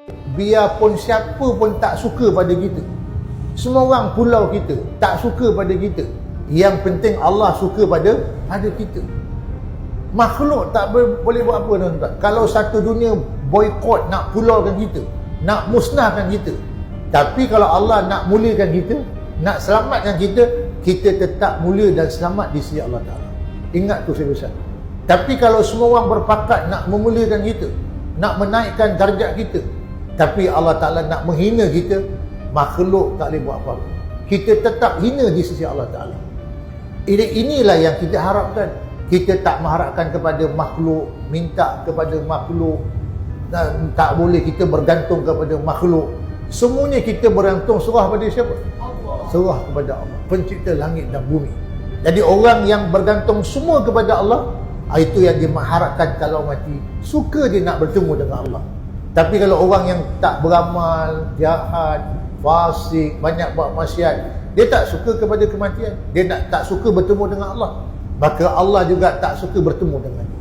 Biarpun siapa pun tak suka pada kita, semua orang pulau kita tak suka pada kita, yang penting Allah suka pada kita. Makhluk tak boleh buat apa, tuan-tuan. Kalau satu dunia boikot nak pulaukan kita, nak musnahkan kita, tapi kalau Allah nak muliakan kita, nak selamatkan kita, kita tetap mulia dan selamat di sisi Allah Ta'ala. Ingat tu saya pesan. Tapi kalau semua orang berpakat nak memuliakan kita, nak menaikkan darjat kita, tapi Allah Ta'ala nak menghina kita, makhluk tak boleh buat apa-apa. Kita tetap hina di sisi Allah Ta'ala. Inilah yang kita harapkan. Kita tak mengharapkan kepada makhluk, minta kepada makhluk, dan tak boleh kita bergantung kepada makhluk. Semuanya kita bergantung serah pada siapa? Allah. Serah kepada Allah, pencipta langit dan bumi. Jadi orang yang bergantung semua kepada Allah, itu yang dia mengharapkan kalau mati, suka dia nak bertemu dengan Allah. Tapi kalau orang yang tak beramal, jahat, fasik, banyak buat maksiat, dia tak suka kepada kematian, dia tak suka bertemu dengan Allah, maka Allah juga tak suka bertemu dengan dia.